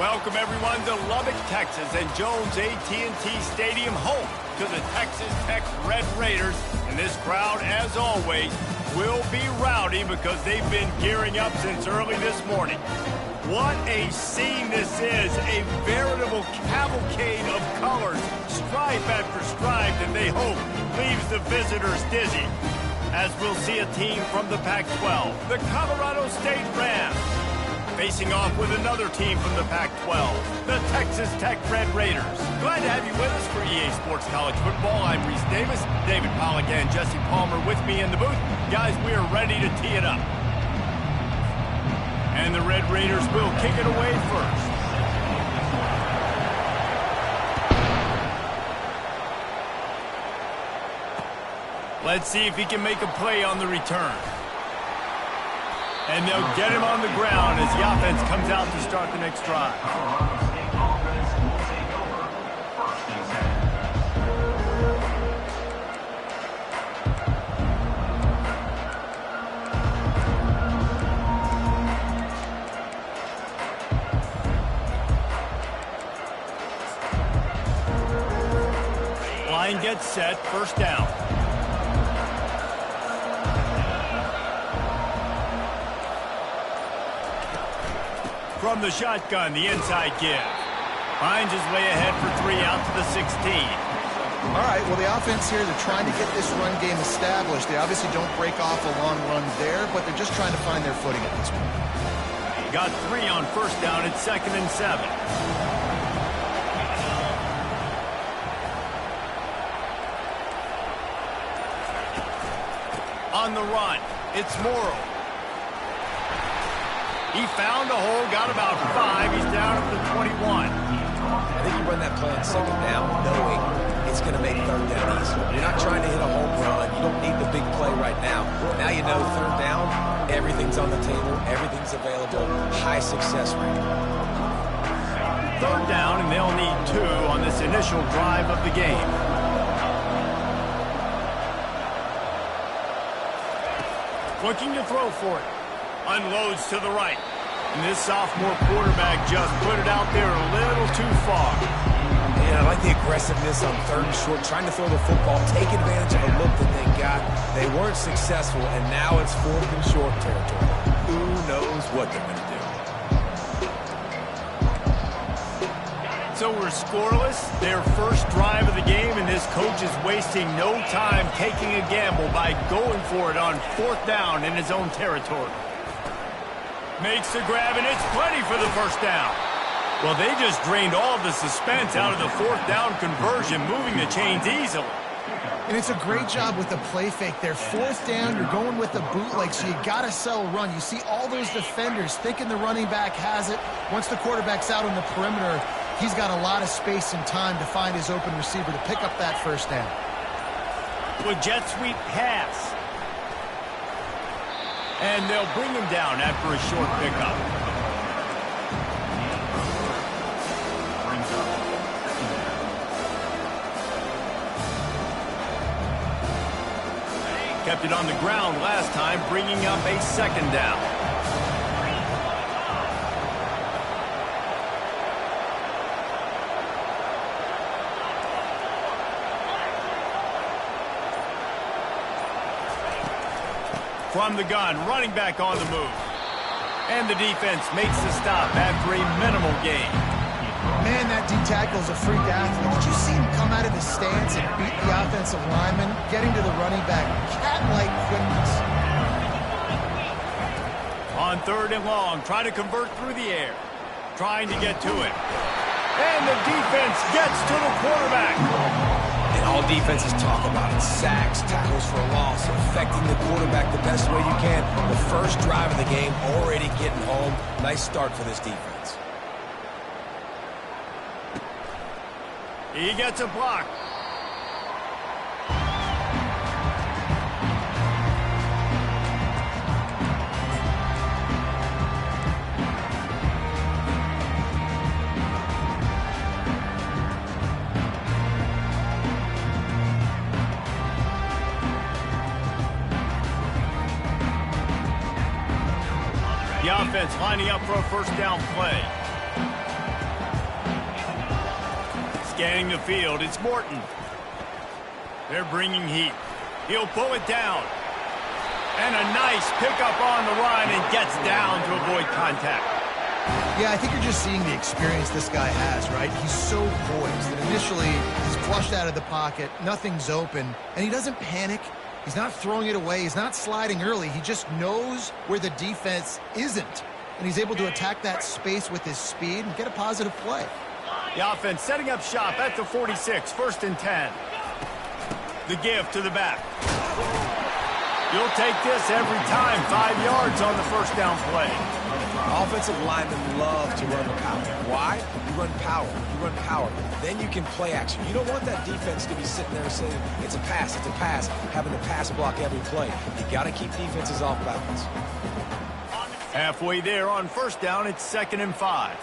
Welcome, everyone, to Lubbock, Texas, and Jones AT&T Stadium, home to the Texas Tech Red Raiders. And this crowd, as always, will be rowdy because they've been gearing up since early this morning. What a scene this is, a veritable cavalcade of colors, stripe after stripe, that they hope leaves the visitors dizzy. As we'll see a team from the Pac-12, the Colorado State Rams, facing off with another team from the Pac-12, the Texas Tech Red Raiders. Glad to have you with us for EA Sports College Football. I'm Reese Davis, David Pollack and Jesse Palmer with me in the booth. Guys, we are ready to tee it up. And the Red Raiders will kick it away first. Let's see if he can make a play on the return. And they'll get him on the ground as the offense comes out to start the next drive. Line gets set, first down. From the shotgun, the inside give. Finds his way ahead for 3 out to the 16. All right, well, the offense here, they're trying to get this run game established. They obviously don't break off a long run there, but they're just trying to find their footing at this point. Got 3 on first down at 2nd and 7. On the run, it's Morrow. He found a hole, got about 5. He's down at the 21. I think you run that play on second down knowing it's going to make third down easy. You're not trying to hit a home run. You don't need the big play right now. Now you know third down, everything's on the table, everything's available, high success rate. Third down, and they'll need 2 on this initial drive of the game. Looking to throw for it. Unloads to the right. And this sophomore quarterback just put it out there a little too far. And I like the aggressiveness on 3rd and short, trying to throw the football, take advantage of a look that they got. They weren't successful, and now it's 4th and short territory. Who knows what they're going to do? So we're scoreless, their first drive of the game, and this coach is wasting no time taking a gamble by going for it on 4th down in his own territory. Makes the grab, and it's plenty for the first down. Well, they just drained all of the suspense out of the 4th down conversion, moving the chains easily. And it's a great job with the play fake there. 4th down, you're going with the bootleg, so you got to sell a run. You see all those defenders thinking the running back has it. Once the quarterback's out on the perimeter, he's got a lot of space and time to find his open receiver to pick up that first down. With jet sweep pass. And they'll bring him down after a short pickup. Kept it on the ground last time, bringing up a 2nd down. From the gun, running back on the move. And the defense makes the stop after a minimal gain. Man, that D-tackle's a freak athlete. Did you see him come out of his stance and beat the offensive lineman, getting to the running back? Cat-like quickness. On 3rd and long, trying to convert through the air. Trying to get to it. And the defense gets to the quarterback. And all defenses talk about it. Sacks, tackles for a loss, affecting the quarterback the best way you can. The first drive of the game, already getting home. Nice start for this defense. He gets a block. The offense lining up for a first down play. Scanning the field, it's Morton. They're bringing heat. He'll pull it down. And a nice pickup on the run and gets down to avoid contact. Yeah, I think you're just seeing the experience this guy has, right? He's so poised. And initially, he's flushed out of the pocket. Nothing's open. And he doesn't panic. He's not throwing it away. He's not sliding early. He just knows where the defense isn't. And he's able to attack that space with his speed and get a positive play. The offense setting up shop at the 46, 1st and 10. The give to the back. You'll take this every time. 5 yards on the first down play. Offensive linemen love to run the power. Why? You run power. You run power. Then you can play action. You don't want that defense to be sitting there saying, it's a pass, having to pass block every play. You got to keep defenses off balance. Halfway there on first down, it's 2nd and 5.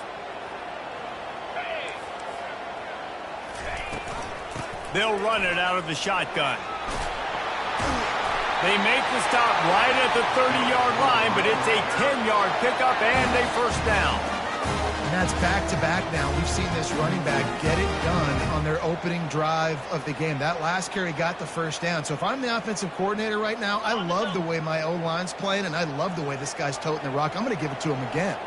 They'll run it out of the shotgun. They make the stop right at the 30-yard line, but it's a 10-yard pickup and a first down. And that's back-to-back now. We've seen this running back get it done on their opening drive of the game. That last carry got the first down. So if I'm the offensive coordinator right now, I love the way my O-line's playing, and I love the way this guy's toting the rock. I'm going to give it to him again.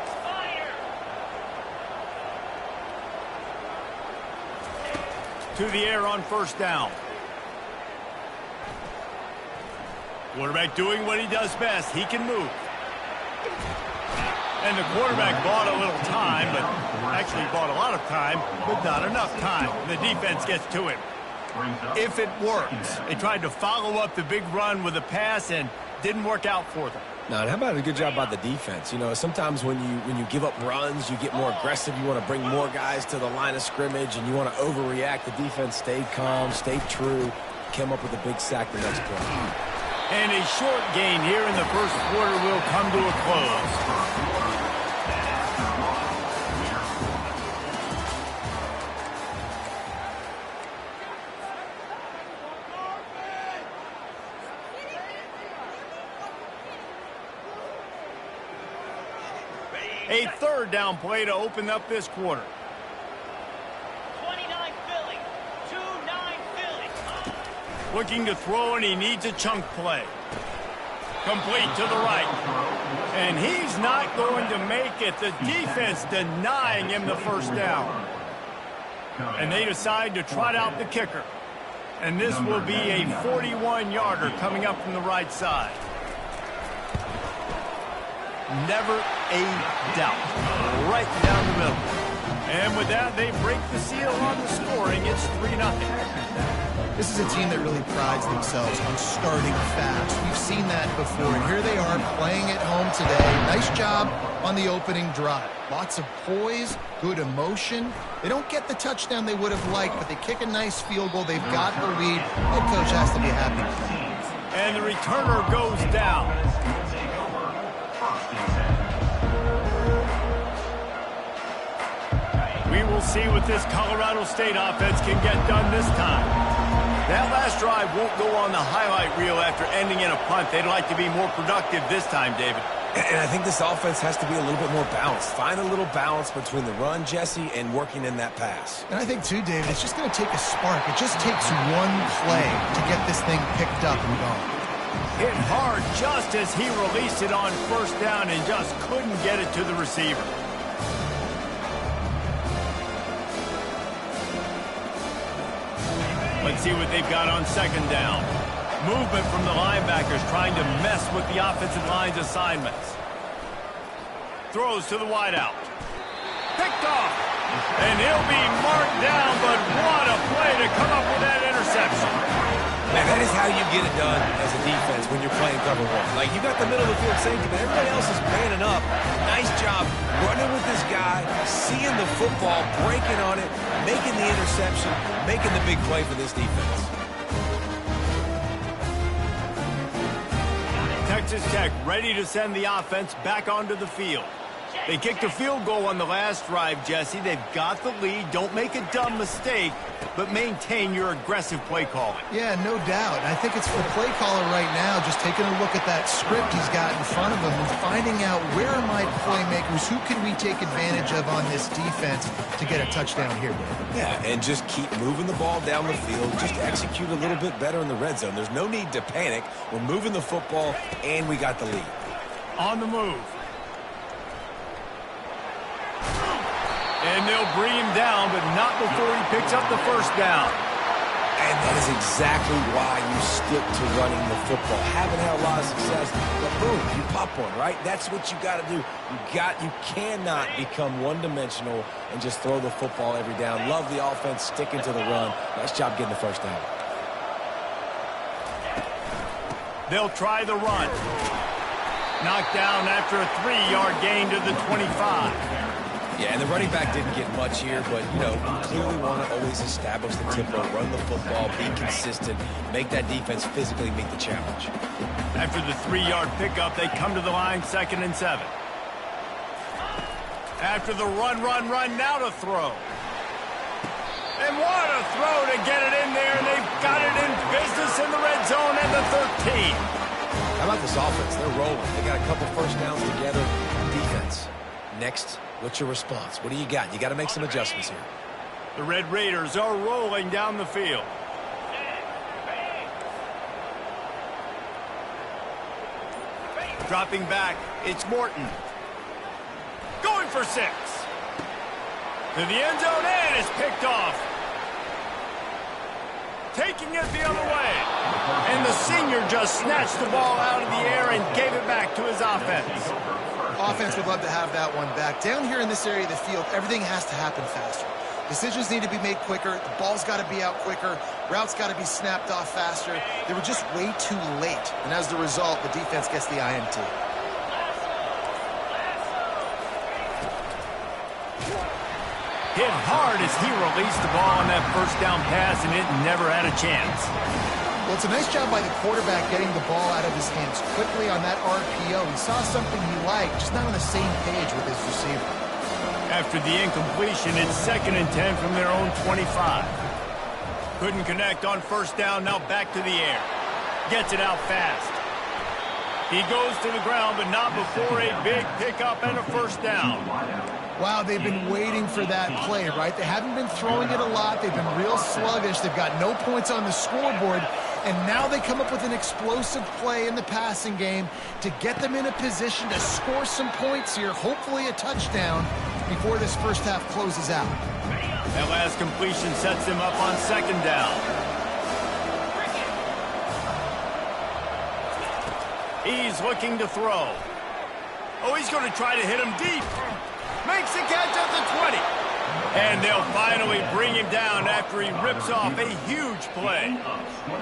To the air on first down. Quarterback doing what he does best. He can move. And the quarterback bought a little time, but actually bought a lot of time, but not enough time. The defense gets to him. If it works, they tried to follow up the big run with a pass and didn't work out for them. Now, how about a good job by the defense? You know, sometimes when you give up runs, you get more aggressive. You want to bring more guys to the line of scrimmage, and you want to overreact. The defense stayed calm, stayed true, came up with a big sack the next play. And a short gain here in the first quarter will come to a close. A 3rd down play to open up this quarter. 29 Philly. 2-9 Philly. Looking to throw, and he needs a chunk play. Complete to the right. And he's not going to make it. The defense denying him the first down. And they decide to trot out the kicker. And this will be a 41-yarder coming up from the right side. Never a doubt. Right down the middle. And with that, they break the seal on the scoring. It's 3-0. This is a team that really prides themselves on starting fast. We've seen that before, and here they are playing at home today. Nice job on the opening drive. Lots of poise, good emotion. They don't get the touchdown they would have liked, but they kick a nice field goal. They've got the lead. Head coach has to be happy. And the returner goes down. We will see what this Colorado State offense can get done this time. That last drive won't go on the highlight reel after ending in a punt. They'd like to be more productive this time, David. And I think this offense has to be a little bit more balanced. Find a little balance between the run, Jesse, and working in that pass. And I think, too, David, it's just going to take a spark. It just takes one play to get this thing picked up and going. Hit hard just as he released it on first down and just couldn't get it to the receiver. Let's see what they've got on 2nd down. Movement from the linebackers trying to mess with the offensive line's assignments. Throws to the wideout. Picked off. And he'll be marked down, but what a play to come up with that interception. Man, that is how you get it done as a defense when you're playing cover one. Like, you got the middle of the field safety, but everybody else is manning up. Nice job running with this guy, seeing the football, breaking on it, making the interception, making the big play for this defense. Texas Tech ready to send the offense back onto the field. They kicked a field goal on the last drive, Jesse. They've got the lead. Don't make a dumb mistake, but maintain your aggressive play calling. Yeah, no doubt. I think it's for play caller right now, just taking a look at that script he's got in front of him and finding out where are my playmakers, who can we take advantage of on this defense to get a touchdown here, Dave. Yeah, and just keep moving the ball down the field. Just execute a little bit better in the red zone. There's no need to panic. We're moving the football, and we got the lead. On the move. And they'll bring him down, but not before he picks up the first down. And that is exactly why you stick to running the football. Haven't had a lot of success, but boom, you pop one, right? That's what you got to do. You cannot become one-dimensional and just throw the football every down. Love the offense, sticking to the run. Nice job getting the first down. They'll try the run. Knocked down after a 3-yard gain to the 25. Yeah, and the running back didn't get much here, but, you know, you clearly want to always establish the tempo, run the football, be consistent, make that defense physically meet the challenge. After the 3-yard pickup, they come to the line, 2nd and 7. After the run, now to throw. And what a throw to get it in there, and they've got it in business in the red zone at the 13. How about this offense? They're rolling. They got a couple first downs together. Defense. Next, what's your response? What do you got? You got to make some adjustments here. The Red Raiders are rolling down the field. Dropping back, it's Morton. Going for 6. To the end zone, and it's picked off. Taking it the other way. And the senior just snatched the ball out of the air and gave it back to his offense. Offense would love to have that one back. Down here in this area of the field, everything has to happen faster. Decisions need to be made quicker. The ball's got to be out quicker. Routes got to be snapped off faster. They were just way too late. And as the result, the defense gets the INT. Hit hard as he released the ball on that first down pass, and it never had a chance. Well, it's a nice job by the quarterback getting the ball out of his hands quickly on that RPO. He saw something he liked, just not on the same page with his receiver. After the incompletion, it's 2nd and 10 from their own 25. Couldn't connect on first down, now back to the air. Gets it out fast. He goes to the ground, but not before a big pickup and a first down. Wow, they've been waiting for that play, right? They haven't been throwing it a lot. They've been real sluggish. They've got no points on the scoreboard. And now they come up with an explosive play in the passing game to get them in a position to score some points here, hopefully a touchdown, before this first half closes out. That last completion sets them up on 2nd down. He's looking to throw. Oh, he's going to try to hit him deep. Makes the catch at the 20. And they'll finally bring him down after he rips off a huge play.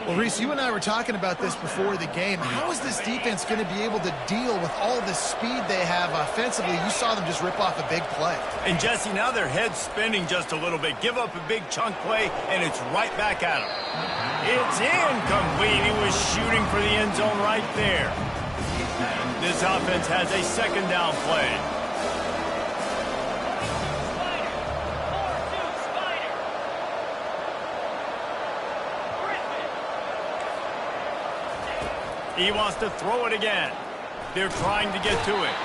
Well, Reese, you and I were talking about this before the game. How is this defense going to be able to deal with all the speed they have offensively? You saw them just rip off a big play. And, Jesse, now their head's spinning just a little bit. Give up a big chunk play, and it's right back at him. It's incomplete. He was shooting for the end zone right there. This offense has a 2nd down play. He wants to throw it again. They're trying to get to it.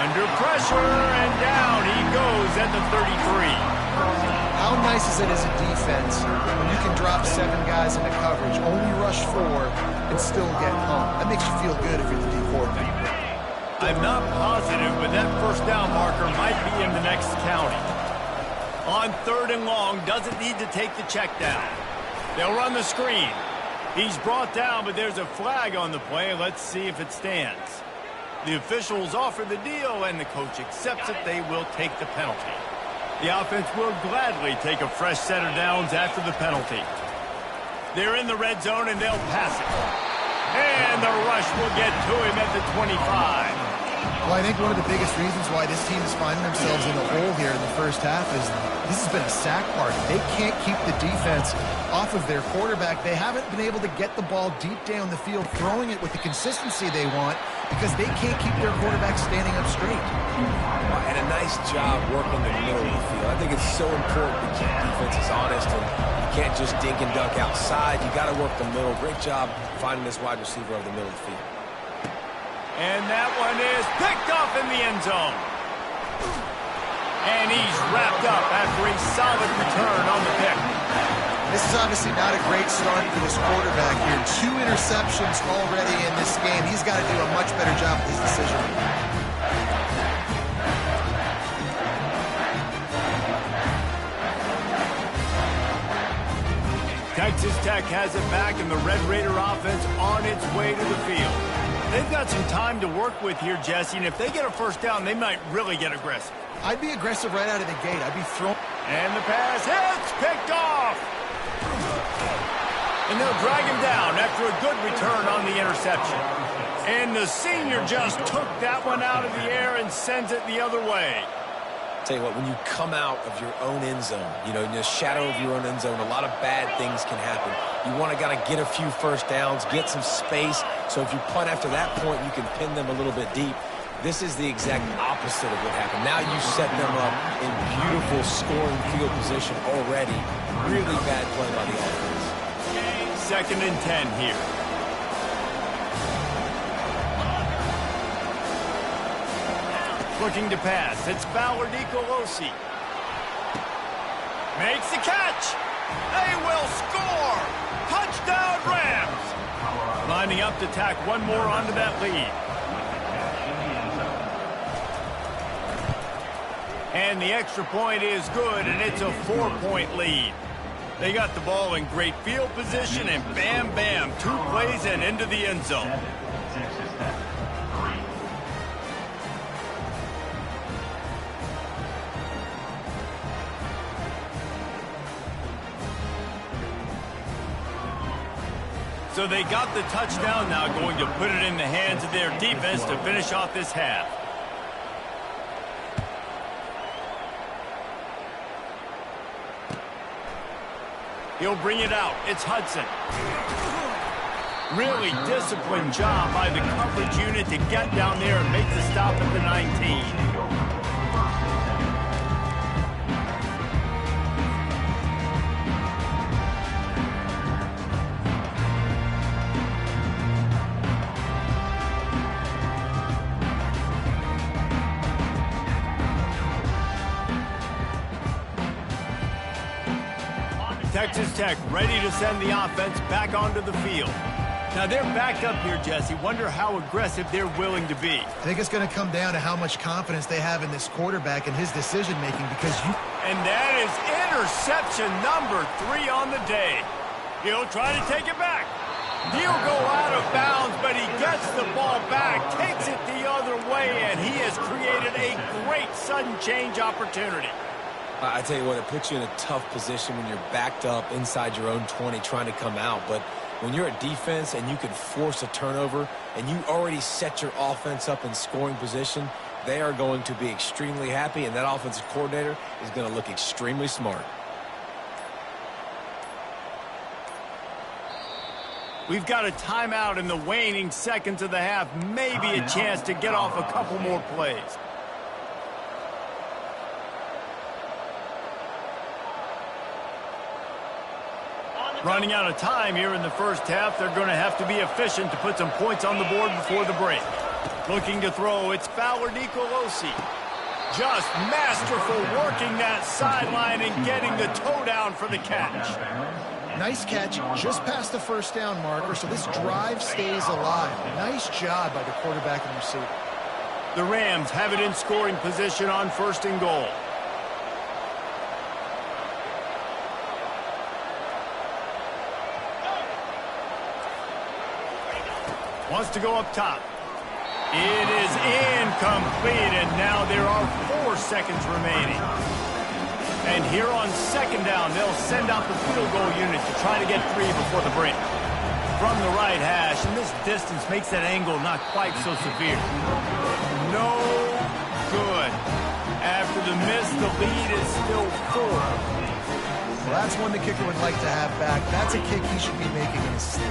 Under pressure, and down he goes at the 33. How nice is it as a defense when you can drop 7 guys into coverage, only rush 4, and still get home? That makes you feel good if you're the D coordinator. I'm not positive, but that first down marker might be in the next county. On 3rd and long, doesn't need to take the check down. They'll run the screen. He's brought down, but there's a flag on the play. Let's see if it stands. The officials offer the deal, and the coach accepts it. They will take the penalty. The offense will gladly take a fresh set of downs after the penalty. They're in the red zone, and they'll pass it. And the rush will get to him at the 25. Well, I think one of the biggest reasons why this team is finding themselves in a hole here in the first half is this has been a sack party. They can't keep the defense off of their quarterback. They haven't been able to get the ball deep down the field, throwing it with the consistency they want because they can't keep their quarterback standing up straight. And a nice job working the middle of the field. I think it's so important to keep defenses honest, and you can't just dink and dunk outside. You got to work the middle. Great job finding this wide receiver over the middle of the field. And that one is picked off in the end zone. And he's wrapped up after a solid return on the pick. This is obviously not a great start for this quarterback here. 2 interceptions already in this game. He's got to do a much better job with his decision. Texas Tech has it back, and the Red Raider offense on its way to the field. They've got some time to work with here, Jesse, and if they get a first down, they might really get aggressive. I'd be aggressive right out of the gate. I'd be throwing. And the pass hits, picked off. And they'll drag him down after a good return on the interception. And the senior just took that one out of the air and sends it the other way. Tell you what, when you come out of your own end zone, you know, in the shadow of your own end zone, a lot of bad things can happen. You want to get a few first downs, get some space, so if you punt after that point, you can pin them a little bit deep. This is the exact opposite of what happened. Now you set them up in beautiful scoring field position already. Really bad play by the offense. 2nd and 10 here. Looking to pass. It's Fowler Nicolosi. Makes the catch. They will score. Touchdown Rams. Lining up to tack one more onto that lead. And the extra point is good, and it's a 4-point lead. They got the ball in great field position, and bam, bam, 2 plays and into the end zone. So they got the touchdown, now going to put it in the hands of their defense to finish off this half. He'll bring it out. It's Hudson. Really disciplined job by the coverage unit to get down there and make the stop at the 19. Texas Tech ready to send the offense back onto the field. Now they're backed up here, Jesse. Wonder how aggressive they're willing to be. I think it's going to come down to how much confidence they have in this quarterback and his decision-making because you... And that is interception number 3 on the day. He'll try to take it back. He'll go out of bounds, but he gets the ball back, takes it the other way, and he has created a great sudden change opportunity. I tell you what, it puts you in a tough position when you're backed up inside your own 20 trying to come out. But when you're a defense and you can force a turnover and you already set your offense up in scoring position, they are going to be extremely happy, and that offensive coordinator is going to look extremely smart. We've got a timeout in the waning seconds of the half. Maybe a chance to get off a couple more plays. Running out of time here in the first half. They're going to have to be efficient to put some points on the board before the break. Looking to throw, it's Fowler Nicolosi. Just masterful working that sideline and getting the toe down for the catch. Nice catch just past the first down marker, so this drive stays alive. Nice job by the quarterback and receiver. The Rams have it in scoring position on 1st and goal. Wants to go up top. It is incomplete, and now there are 4 seconds remaining. And here on 2nd down, they'll send out the field goal unit to try to get 3 before the break. From the right hash, and this distance makes that angle not quite so severe. No good. After the miss, the lead is still 4. Well, that's one the kicker would like to have back. That's a kick he should be making in his sleep.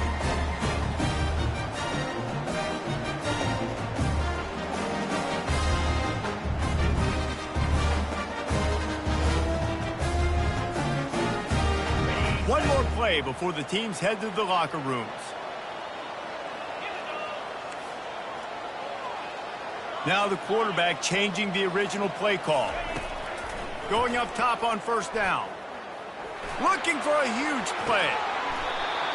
One more play before the teams head to the locker rooms. Now the quarterback changing the original play call. Going up top on first down. Looking for a huge play.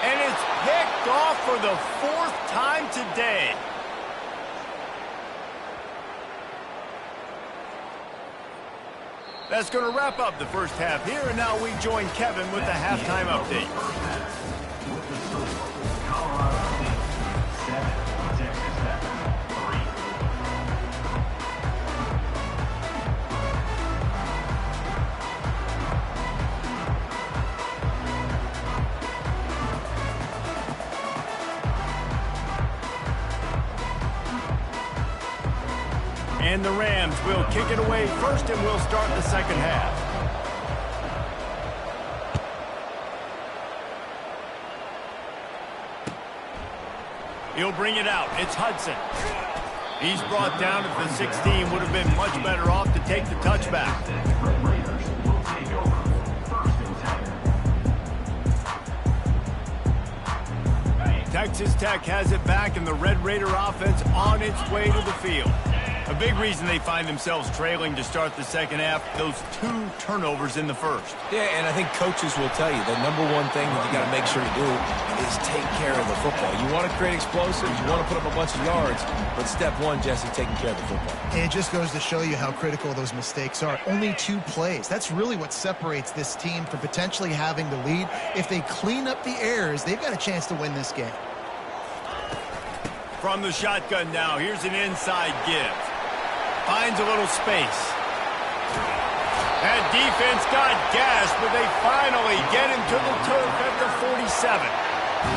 And it's picked off for the 4th time today. That's going to wrap up the first half here, and now we join Kevin with the halftime update. And the Rams will kick it away first, and we'll start the second half. He'll bring it out. It's Hudson. He's brought down at the 16. Would have been much better off to take the touchback. Texas Tech has it back, and the Red Raider offense on its way to the field. A big reason they find themselves trailing to start the second half, those 2 turnovers in the first. Yeah, and I think coaches will tell you the number one thing that you got to make sure you do is take care of the football. You want to create explosives, you want to put up a bunch of yards, but step one, Jesse, taking care of the football. And it just goes to show you how critical those mistakes are. Only 2 plays. That's really what separates this team from potentially having the lead. If they clean up the errors, they've got a chance to win this game. From the shotgun now, here's an inside give. Finds a little space. That defense got gashed, but they finally get him to the turf at the 47.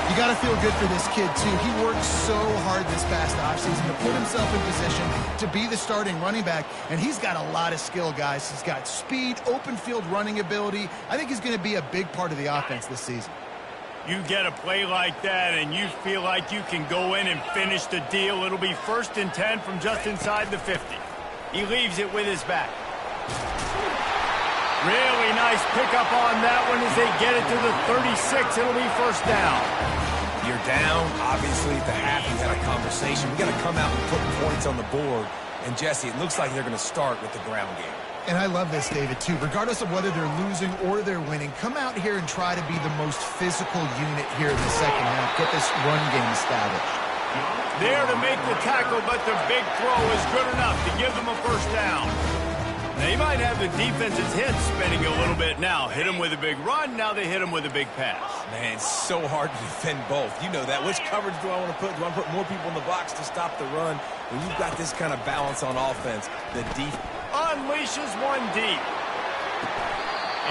You got to feel good for this kid, too. He worked so hard this past offseason to put himself in position to be the starting running back, and he's got a lot of skill, guys. He's got speed, open field running ability. I think he's going to be a big part of the offense this season. You get a play like that, and you feel like you can go in and finish the deal. It'll be 1st and 10 from just inside the 50. He leaves it with his back. Really nice pickup on that one as they get it to the 36. It'll be 1st down. You're down. Obviously, at the half, you had a conversation. We got to come out and put points on the board. And, Jesse, it looks like they're going to start with the ground game. And I love this, David, too. Regardless of whether they're losing or they're winning, come out here and try to be the most physical unit here in the second half. Get this run game established. There to make the tackle, but the big throw is good enough to give them a 1st down. They might have the defense's head spinning a little bit now. Hit them with a big run, now they hit them with a big pass. Man, it's so hard to defend both. You know that. Which coverage do I want to put? Do I put more people in the box to stop the run? When you've got this kind of balance on offense, the defense unleashes one deep.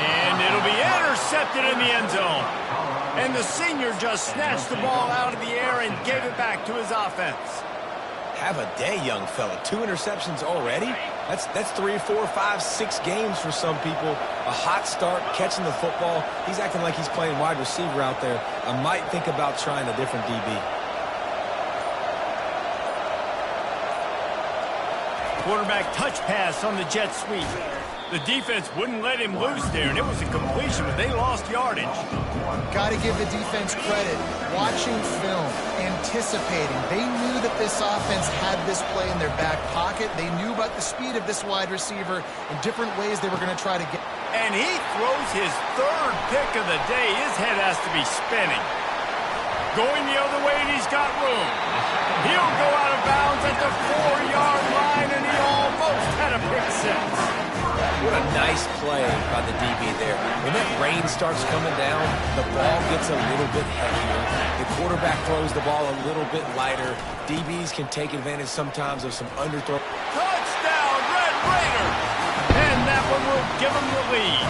And it'll be intercepted in the end zone. And the senior just snatched the ball out of the air and gave it back to his offense. Have a day, young fella. 2 interceptions already? That's 3, 4, 5, 6 games for some people. A hot start, catching the football. He's acting like he's playing wide receiver out there. I might think about trying a different DB. Quarterback touch pass on the jet sweep. The defense wouldn't let him loose there, and it was a completion, but they lost yardage. Got to give the defense credit. Watching film, anticipating. They knew that this offense had this play in their back pocket. They knew about the speed of this wide receiver and different ways they were going to try to get. And he throws his 3rd pick of the day. His head has to be spinning. Going the other way, and he's got room. He'll go out of bounds at the 4-yard line, and he almost had a pick 6. What a nice play by the DB there. When that rain starts coming down, the ball gets a little bit heavier. The quarterback throws the ball a little bit lighter. DBs can take advantage sometimes of some underthrow. Touchdown, Red Raiders! And that one will give them the lead.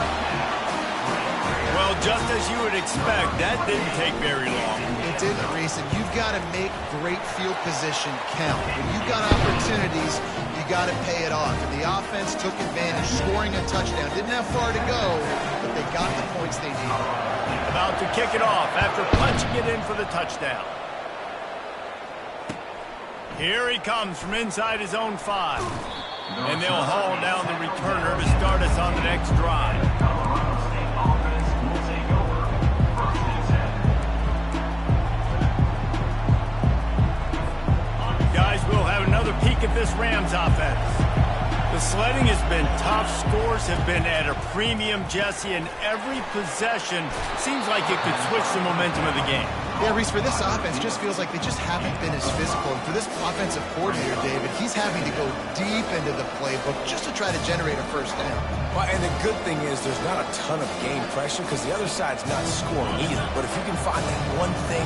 Well, Well, just as you would expect, that didn't take very long. It didn't, Reese, and you've got to make great field position count. When you've got opportunities, you got to pay it off. And the offense took advantage, scoring a touchdown. Didn't have far to go, but they got the points they needed. About to kick it off after punching it in for the touchdown. Here he comes from inside his own 5. And they'll haul down the returner to start us on the next drive. Guys, we'll have another peek at this Rams offense. The sledding has been tough. Scores have been at a premium, Jesse, and every possession seems like it could switch the momentum of the game. Yeah, Reese, for this offense, it just feels like they just haven't been as physical. And for this offensive coordinator, David, he's having to go deep into the playbook just to try to generate a first down. Well, and the good thing is there's not a ton of game pressure because the other side's not scoring either. But if you can find that one thing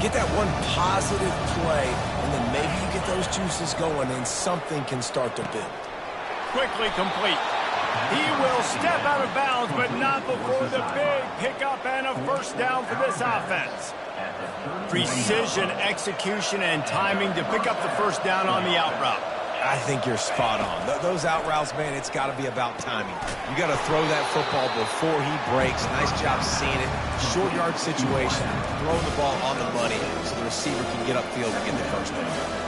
get that one positive play, and then maybe you get those juices going and something can start to build. Quickly complete. He will step out of bounds, but not before the big pickup and a first down for this offense. Precision, execution, and timing to pick up the first down on the out route. I think you're spot on. Those out routes, man, it's got to be about timing. You got to throw that football before he breaks. Nice job seeing it. Short yard situation, throwing the ball on the money so the receiver can get upfield and get the first down.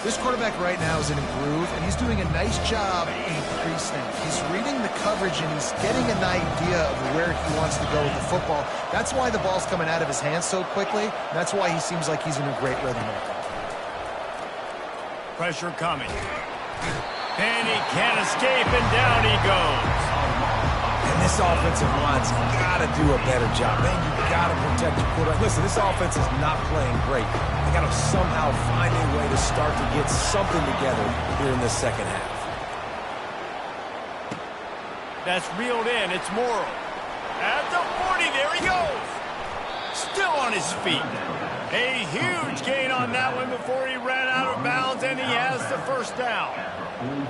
This quarterback right now is in a groove, and he's doing a nice job in pre-snap. He's reading the coverage, and he's getting an idea of where he wants to go with the football. That's why the ball's coming out of his hands so quickly. That's why he seems like he's in a great rhythm right now. Pressure coming. And he can't escape, and down he goes. And this offensive line's got to do a better job. Man, you got to protect your quarterback. Listen, this offense is not playing great. They got to somehow find a way to start to get something together here in the second half. That's reeled in. It's Morrow. At the 40, there he goes. Still on his feet. A huge gain on that one before he ran out of bounds, and he has the first down.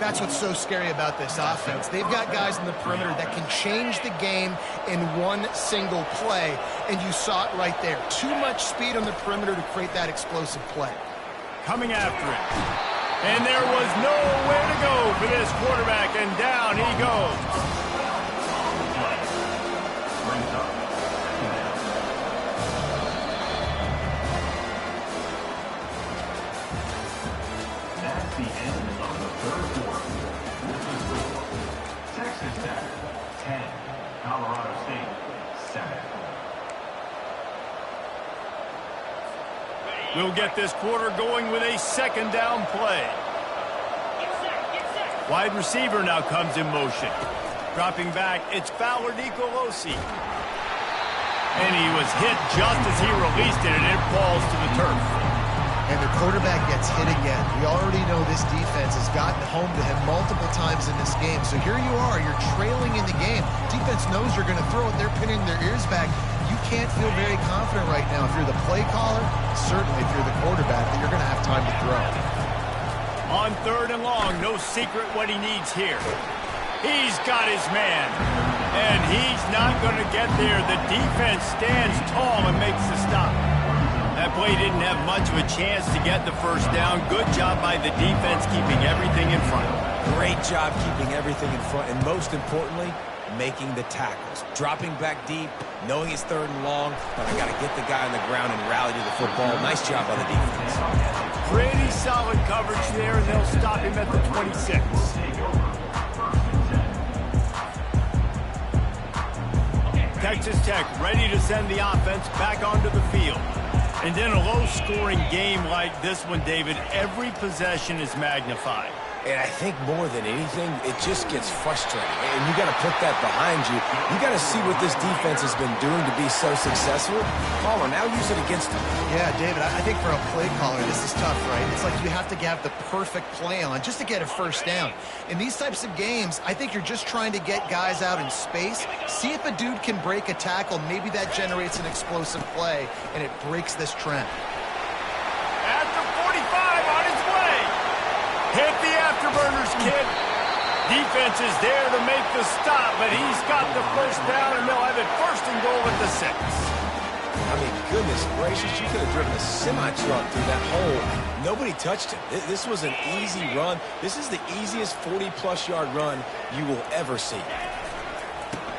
That's what's so scary about this offense. They've got guys in the perimeter that can change the game in one single play, and you saw it right there. Too much speed on the perimeter to create that explosive play. Coming after it. And there was nowhere to go for this quarterback, and down he goes. We'll get this quarter going with a second down play. Wide receiver now comes in motion. Dropping back, it's Fowler Nicolosi. And he was hit just as he released it, and it falls to the turf. And the quarterback gets hit again. We already know this defense has gotten home to him multiple times in this game. So here you are, you're trailing in the game. Defense knows you're going to throw it. They're pinning their ears back. You can't feel very confident right now if you're the play caller, certainly if you're the quarterback, that you're going to have time to throw. On 3rd and long, no secret what he needs here. He's got his man, and he's not going to get there. The defense stands tall and makes the stop. That play didn't have much of a chance to get the first down. Good job by the defense keeping everything in front. Great job keeping everything in front, and most importantly, making the tackles. Dropping back deep, knowing it's 3rd and long, but I got to get the guy on the ground and rally to the football. Nice job by the defense. Pretty solid coverage there, and they'll stop him at the 26. Texas Tech ready to send the offense back onto the field. And in a low-scoring game like this one, David, every possession is magnified. And I think more than anything, it just gets frustrating. And you got to put that behind you. You got to see what this defense has been doing to be so successful. Caller, now use it against them. Yeah, David, I think for a play caller, this is tough, right? It's like you have to have the perfect play on just to get a first down. In these types of games, I think you're just trying to get guys out in space, see if a dude can break a tackle. Maybe that generates an explosive play, and it breaks this trend. At the 45, on his way. Hit the afterburners, kid. Defense is there to make the stop, but he's got the first down, and they'll have it 1st and goal at the 6. I mean, goodness gracious, you could have driven a semi-truck through that hole. Nobody touched him. This was an easy run. This is the easiest 40-plus yard run you will ever see.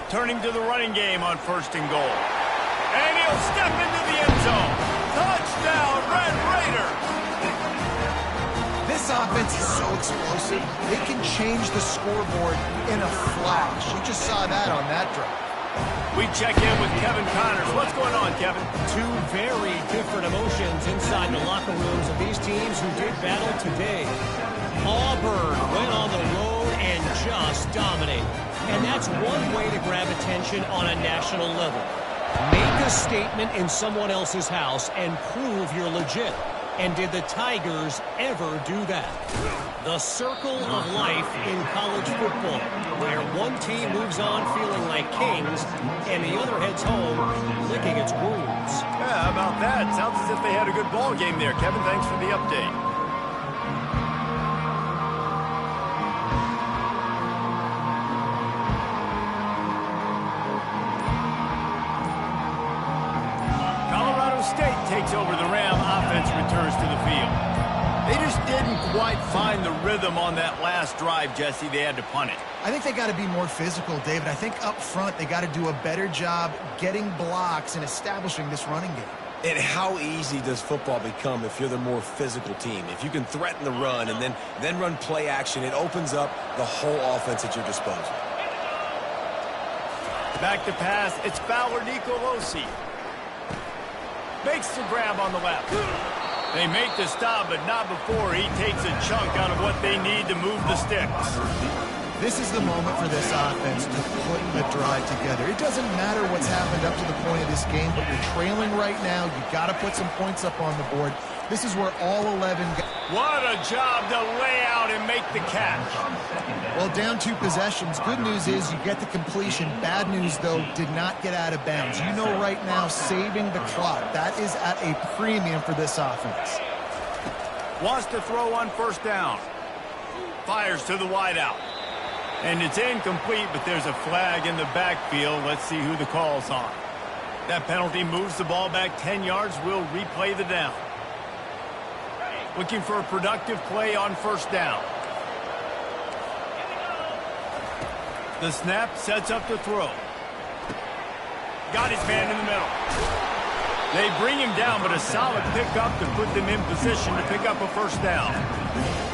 Turning to the running game on 1st and goal. And he'll step into the end zone. Touchdown, Red Raiders! This offense is so explosive, they can change the scoreboard in a flash. You just saw that on that drive. We check in with Kevin Connors. What's going on, Kevin? Two very different emotions inside the locker rooms of these teams who did battle today. Auburn went on the road and just dominated. And that's one way to grab attention on a national level. Make a statement in someone else's house and prove you're legit. And did the Tigers ever do that? The circle of life in college football, where one team moves on feeling like kings and the other heads home licking its wounds. Yeah, how about that? Sounds as if they had a good ball game there. Kevin, thanks for the update. State takes over the Ram. Offense returns to the field. They just didn't quite find the rhythm on that last drive, Jesse. They had to punt it. I think they got to be more physical, David. I think up front they got to do a better job getting blocks and establishing this running game. And how easy does football become if you're the more physical team? If you can threaten the run and then run play action, it opens up the whole offense at your disposal. Back to pass. It's Fowler Nicolosi. Makes the grab on the left. They make the stop, but not before he takes a chunk out of what they need to move the sticks. This is the moment for this offense to put the drive together. It doesn't matter what's happened up to the point of this game, but you're trailing right now. You got to put some points up on the board. This is where all 11 guys... What a job to lay out and make the catch. Well, down 2 possessions. Good news is you get the completion. Bad news, though, did not get out of bounds. You know right now, saving the clock. That is at a premium for this offense. Wants to throw on 1st down. Fires to the wideout. And it's incomplete, but there's a flag in the backfield. Let's see who the call's on. That penalty moves the ball back 10 yards. We'll replay the down. Looking for a productive play on 1st down. The snap sets up the throw. Got his man in the middle. They bring him down, but a solid pickup to put them in position to pick up a 1st down.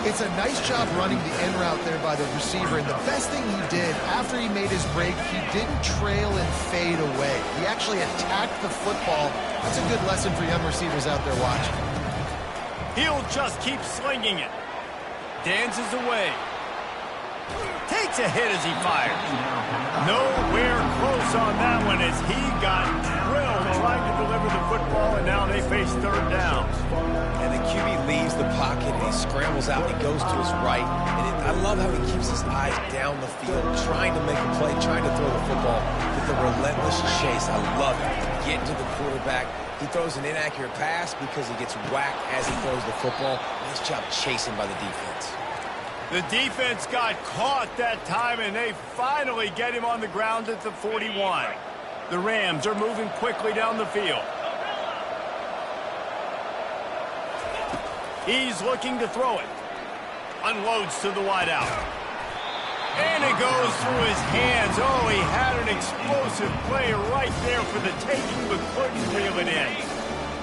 It's a nice job running the in route there by the receiver, and the best thing he did after he made his break, he didn't trail and fade away. He actually attacked the football. That's a good lesson for young receivers out there watching. He'll just keep slinging it. Dances away. Takes a hit as he fires. Nowhere close on that one as he got drilled trying to deliver the football, and now they face 3rd down. And the QB leaves the pocket, and he scrambles out, and he goes to his right. And I love how he keeps his eyes down the field, trying to make a play, trying to throw the football with the relentless chase. I love it. Getting to the quarterback. He throws an inaccurate pass because he gets whacked as he throws the football. Nice job chasing by the defense. The defense got caught that time, and they finally get him on the ground at the 41. The Rams are moving quickly down the field. He's looking to throw it. Unloads to the wideout. And it goes through his hands. Oh, he had an explosive play right there for the taking, but couldn't reel it in.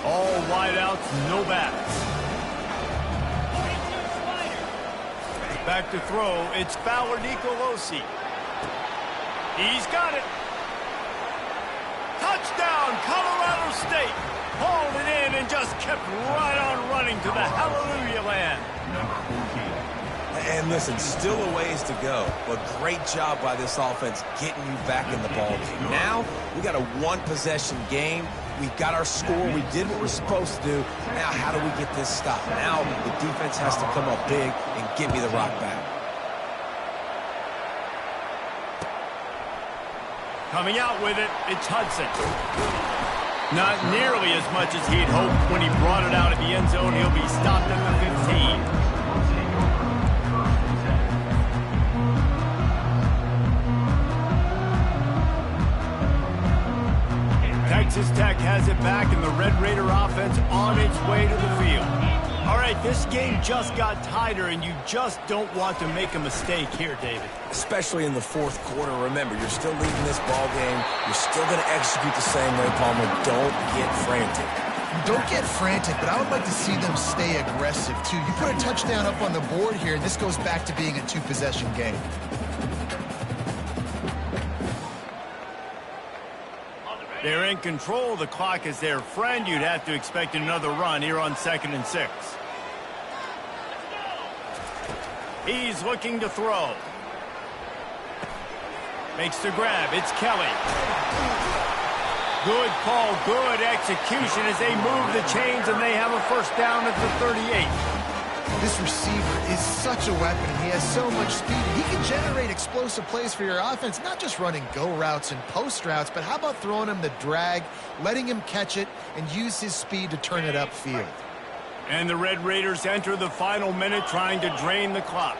All wideouts, no backs. Back to throw. It's Fowler Nicolosi. He's got it. Touchdown, Colorado State. Hauled it in and just kept right on running to the hallelujah land. And listen, still a ways to go, but great job by this offense getting you back in the ballgame. Now, we got a 1-possession game. We got our score. We did what we're supposed to do. Now, how do we get this stopped? Now, the defense has to come up big and get me the rock back. Coming out with it, it's Hudson. Not nearly as much as he'd hoped when he brought it out of the end zone. He'll be stopped at the 15. Texas Tech has it back, and the Red Raider offense on its way to the field. All right, this game just got tighter, and you just don't want to make a mistake here, David. Especially in the fourth quarter. Remember, you're still leading this ball game. You're still going to execute the same way, Palmer. Don't get frantic. Don't get frantic, but I would like to see them stay aggressive, too. You put a touchdown up on the board here, and this goes back to being a two-possession game. They're in control. The clock is their friend. You'd have to expect another run here on 2nd and 6. He's looking to throw. Makes the grab. It's Kelly. Good call, good execution as they move the chains, and they have a first down at the 38. This receiver is such a weapon, and he has so much speed. He can generate explosive plays for your offense, not just running go routes and post routes, but how about throwing him the drag, letting him catch it, and use his speed to turn it upfield. And the Red Raiders enter the final minute trying to drain the clock.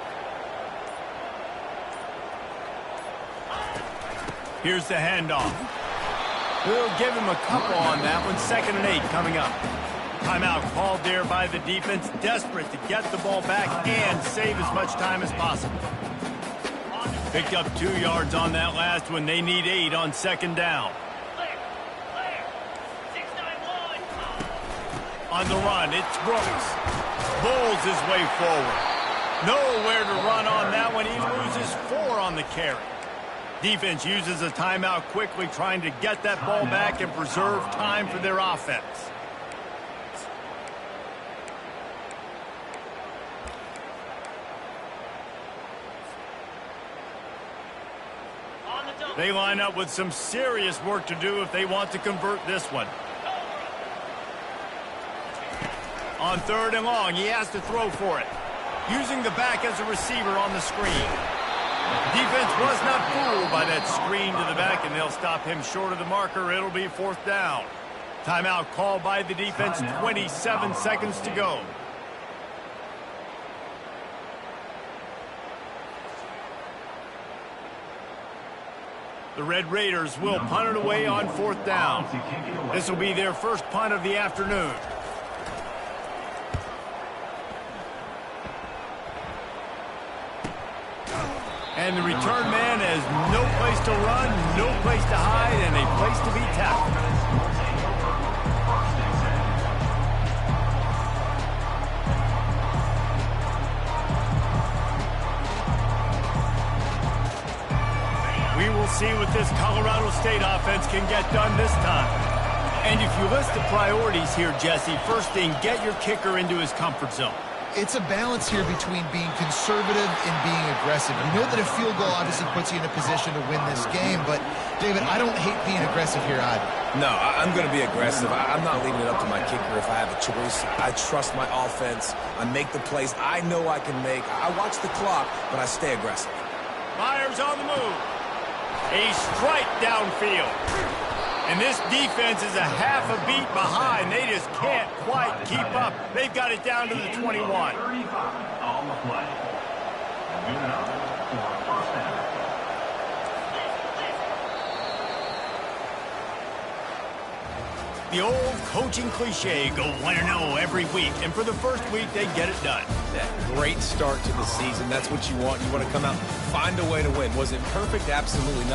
Here's the handoff. We'll give him a couple on that one. 2nd and 8 coming up. Timeout called there by the defense, desperate to get the ball back and save as much time as possible. Picked up 2 yards on that last one. They need 8 on 2nd down. On the run, it's Brooks. Bowls his way forward. Nowhere to run on that one. He loses 4 on the carry. Defense uses a timeout quickly, trying to get that ball back and preserve time for their offense. They line up with some serious work to do if they want to convert this one. On 3rd and long, he has to throw for it. Using the back as a receiver on the screen. Defense was not fooled by that screen to the back, and they'll stop him short of the marker. It'll be 4th down. Timeout called by the defense, 27 seconds to go. The Red Raiders will punt it away on 4th down. This will be their first punt of the afternoon. And the return man has no place to run, no place to hide, and a place to be tackled. We will see what this Colorado State offense can get done this time. And if you list the priorities here, Jesse, first thing, get your kicker into his comfort zone. It's a balance here between being conservative and being aggressive. You know that a field goal obviously puts you in a position to win this game, but, David, I don't hate being aggressive here either. No, I'm going to be aggressive. I'm not leaving it up to my kicker if I have a choice. I trust my offense. I make the plays I know I can make. I watch the clock, but I stay aggressive. Myers on the move. A strike downfield. And this defense is a half a beat behind. They just can't quite keep up. They've got it down to the 21. On the play. Moving up for first down. The old coaching cliche, go 1-0 every week. And for the first week, they get it done. That great start to the season. That's what you want. You want to come out and find a way to win. Was it perfect? Absolutely not.